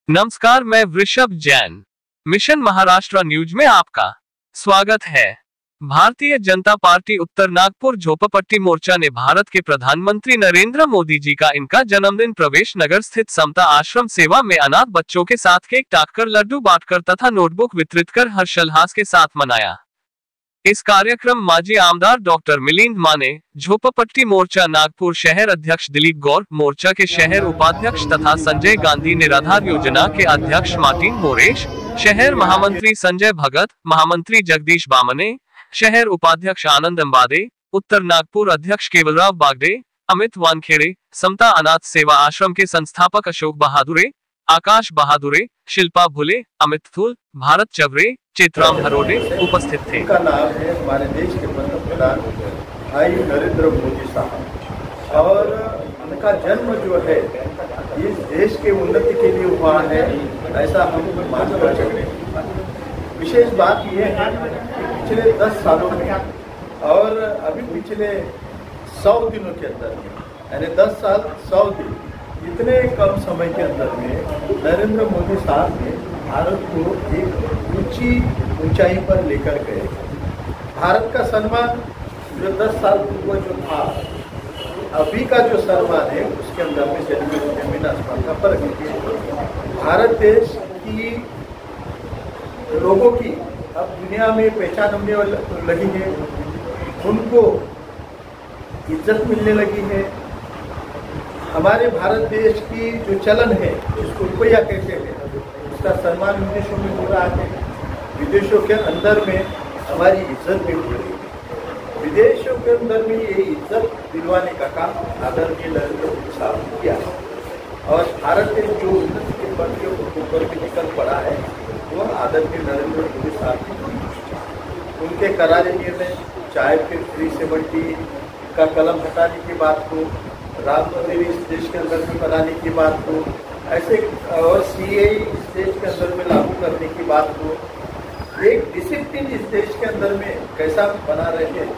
नमस्कार, मैं वृषभ जैन। मिशन महाराष्ट्र न्यूज में आपका स्वागत है। भारतीय जनता पार्टी उत्तर नागपुर झोपड़पट्टी मोर्चा ने भारत के प्रधानमंत्री नरेंद्र मोदी जी का इनका जन्मदिन प्रवेश नगर स्थित समता आश्रम सेवा में अनाथ बच्चों के साथ केक काटकर, लड्डू बांटकर तथा नोटबुक वितरित कर हर्षोल्लास के साथ मनाया। इस कार्यक्रम माजी आमदार डॉक्टर मिलिंद माने, झोपड़पट्टी मोर्चा नागपुर शहर अध्यक्ष दिलीप गौर, मोर्चा के शहर उपाध्यक्ष तथा संजय गांधी निराधार योजना के अध्यक्ष मार्टिन मोरेश, शहर महामंत्री संजय भगत, महामंत्री जगदीश बामने, शहर उपाध्यक्ष आनंद अंबादे, उत्तर नागपुर अध्यक्ष केवलराव बागडे, अमित वानखेड़े, समता अनाथ सेवा आश्रम के संस्थापक अशोक बहादुरे, आकाश बहादुरे, शिल्पा भुले, अमित थुल, भारत चवरे, चित्राम हरोडे उपस्थित थे। का नाम है हमारे देश के पंतप्रधान भाई नरेंद्र मोदी साहब, और उनका जन्म जो है इस देश के उन्नति के लिए हुआ है, ऐसा हम मानकर चल रहे हैं। विशेष बात यह है कि पिछले 10 सालों में और अभी पिछले 100 दिनों के अंदर में, यानी 10 साल 100 दिन, इतने कम समय के अंदर में नरेंद्र मोदी साहब ने भारत को एक ऊंचाई पर लेकर गए। भारत का सम्मान जो 10 साल पूर्व जो था, अभी का जो सम्मान है उसके अंदर में जमीन आसमान का फर्क है। भारत देश की लोगों की अब दुनिया में पहचान होने लगी है, उनको इज्जत मिलने लगी है। हमारे भारत देश की जो चलन है, जिसको रुपया कहते हैं, उसका सम्मान विदेशों में हो रहा है। विदेशों के अंदर में हमारी इज्जत भी हो रही है। विदेशों के अंदर में ये इज्जत दिलवाने का काम आदरणीय नरेंद्र मोदी साहब ने किया है, और भारत देश जो उन्नति के पद के ऊपर भी निकल पड़ा है वो आदरणीय नरेंद्र मोदी साहब की उनके करारे निर्णय, चाहे फिर 370 का कलम हटाने की बात हो, राम मंदिर इस देश के अंदर में बनाने की बात हो, ऐसे और सीएए इस देश के अंदर में लागू करने की बात हो, एक डिसिप्लिन इस देश के अंदर में कैसा बना रहे हैं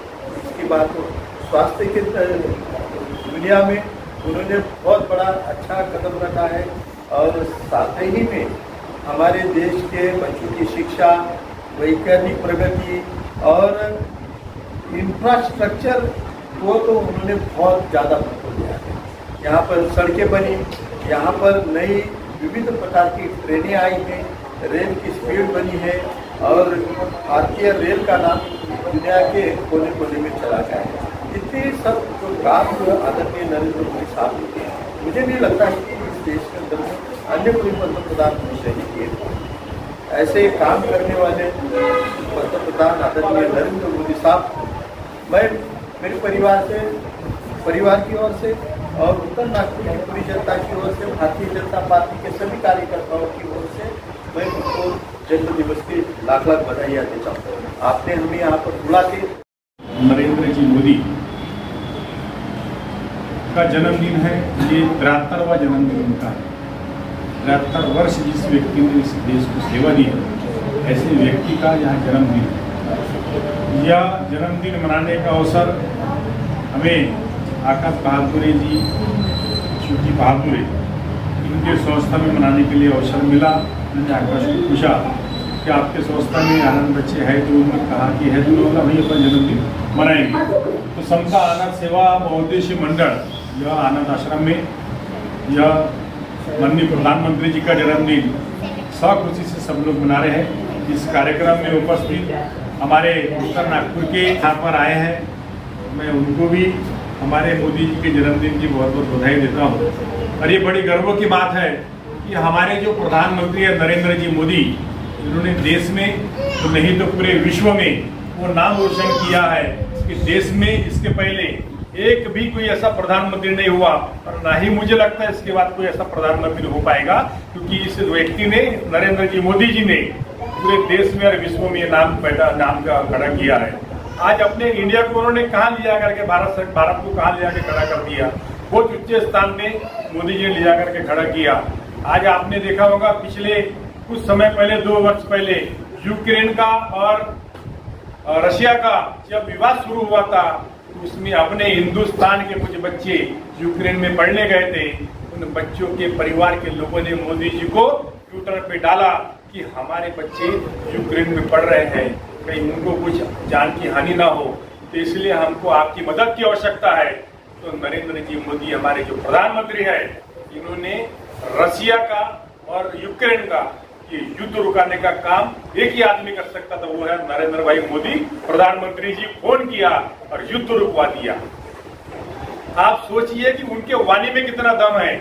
इसकी बात हो, स्वास्थ्य के दुनिया में उन्होंने बहुत बड़ा अच्छा कदम रखा है, और साथ ही में हमारे देश के बच्चों की शिक्षा, वैज्ञानिक प्रगति और इंफ्रास्ट्रक्चर वो तो उन्होंने बहुत ज़्यादा महत्व दिया है। यहाँ पर सड़कें बनी, यहाँ पर नई विविध प्रकार की ट्रेनें आई हैं, रेल की स्पीड बनी है, और भारतीय रेल का नाम दुनिया के कोने कोने में चला गया है। इतने सब जो काम जो आदरणीय नरेंद्र मोदी साहब ने किए, मुझे नहीं लगता है कि इस देश के अंदर में अन्य कोई पंतप्रधान नहीं किए। ऐसे काम करने वाले पंतप्रधान आदरणीय नरेंद्र मोदी साहब, मैं मेरे परिवार की ओर से और उत्तर नागपुर की पूरी जनता की ओर से, भारतीय जनता पार्टी के सभी कार्यकर्ताओं की ओर से मैं उनको जन्म दिवस की लाख लाख बधाइयाँ देता हूँ। आपने हमें यहाँ पर बुला के नरेंद्र जी मोदी का जन्मदिन है, ये 73वां जन्मदिन उनका है। 73 वर्ष जिस व्यक्ति ने इस देश को सेवा दी है, ऐसे व्यक्ति का यहाँ जन्मदिन है। यह जन्मदिन मनाने का अवसर हमें आकाश बहादुरे जी, शिवजी बहादुरे, इनके संस्था में मनाने के लिए अवसर मिला। मैंने आकाश को पूछा कि आपके संस्था में आनंद बच्चे हैं, तो उन्होंने कहा कि है, तो लोग वहीं अपना जन्मदिन मनाएंगे। तो समता अनाथ सेवा बहुउद्देशीय मंडल, यह आनंद आश्रम में यह माननीय प्रधानमंत्री जी का जन्मदिन सखुशी से सब लोग मना रहे हैं। इस कार्यक्रम में उपस्थित हमारे उत्तर नागपुर के यहाँ पर आए हैं, मैं उनको भी हमारे मोदी जी के जन्मदिन की बहुत बहुत बधाई देता हूँ। और ये बड़ी गर्व की बात है कि हमारे जो प्रधानमंत्री है नरेंद्र जी मोदी, इन्होंने देश में तो नहीं तो पूरे विश्व में वो नाम रोशन किया है कि देश में इसके पहले एक भी कोई ऐसा प्रधानमंत्री नहीं हुआ, और ना ही मुझे लगता है इसके बाद कोई ऐसा प्रधानमंत्री हो पाएगा, क्योंकि इस व्यक्ति ने, नरेंद्र जी मोदी जी ने पूरे देश में और विश्व में नाम का खड़ा किया है। आज अपने इंडिया को उन्होंने कहाँ लिया करके, भारत को कहाँ ले जाकर खड़ा कर दिया, बहुत ऊंचे स्थान पे मोदी जी ने ले जाकर के खड़ा किया। आज आपने देखा होगा पिछले कुछ समय पहले, 2 वर्ष पहले, यूक्रेन का और रशिया का जब विवाद शुरू हुआ था, तो उसमें अपने हिंदुस्तान के कुछ बच्चे यूक्रेन में पढ़ने गए थे, उन बच्चों के परिवार के लोगों ने मोदी जी को ट्विटर पे डाला कि हमारे बच्चे यूक्रेन में पढ़ रहे हैं, कहीं उनको कुछ जान की हानि ना हो, तो इसलिए हमको आपकी मदद की आवश्यकता है। तो नरेंद्र जी मोदी हमारे जो प्रधानमंत्री है, इन्होंने रसिया का और यूक्रेन का ये युद्ध रुकाने का काम एक ही आदमी कर सकता था, वो है नरेंद्र भाई मोदी प्रधानमंत्री जी। फोन किया और युद्ध रुकवा दिया। आप सोचिए कि उनके वाणी में कितना दम है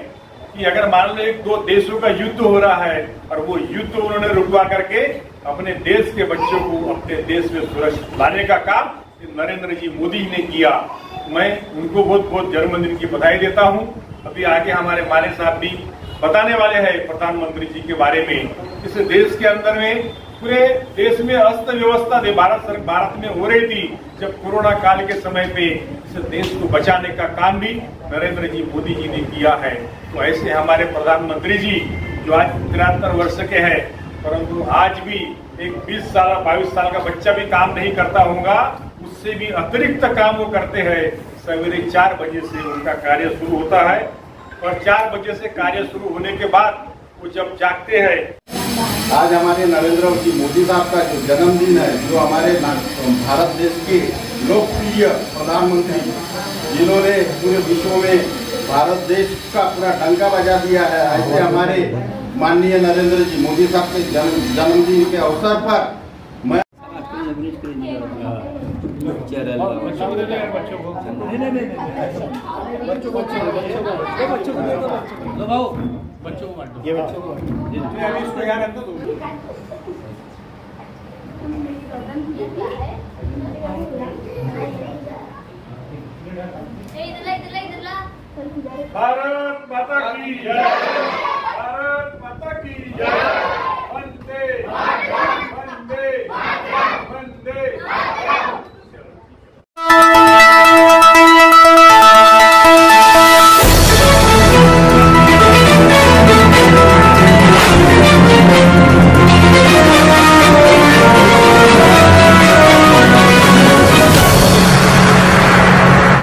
कि अगर मान लो एक दो देशों का युद्ध हो रहा है और वो युद्ध उन्होंने रुकवा करके अपने देश के बच्चों को अपने देश में सुरक्षित लाने का काम नरेंद्र जी मोदी ने किया। मैं उनको बहुत बहुत जन्मदिन की बधाई देता हूं। अभी आगे हमारे माले साहब भी बताने वाले हैं प्रधानमंत्री जी के बारे में। इस देश के अंदर में पूरे देश में अस्त व्यवस्था भारत में हो रही थी, जब कोरोना काल के समय पे इस देश को बचाने का काम भी नरेंद्र जी मोदी जी ने किया है। तो ऐसे हमारे प्रधानमंत्री जी जो आज 73 वर्ष के हैं, परंतु आज भी एक 20 साल 22 साल का बच्चा भी काम नहीं करता होगा, उससे भी अतिरिक्त काम वो करते हैं। सवेरे 4 बजे से उनका कार्य शुरू होता है और 4 बजे से कार्य शुरू होने के बाद वो जब जागते हैं। आज हमारे नरेंद्र जी मोदी साहब का जो जन्मदिन है, जो हमारे भारत देश के लोकप्रिय प्रधानमंत्री, जिन्होंने पूरे विश्व में भारत देश का पूरा डंका बजा दिया है, ऐसे हमारे माननीय नरेंद्र जी मोदी साहब के जन्मदिन के अवसर पर मैं भारत माता की जय, भारत माता की जय।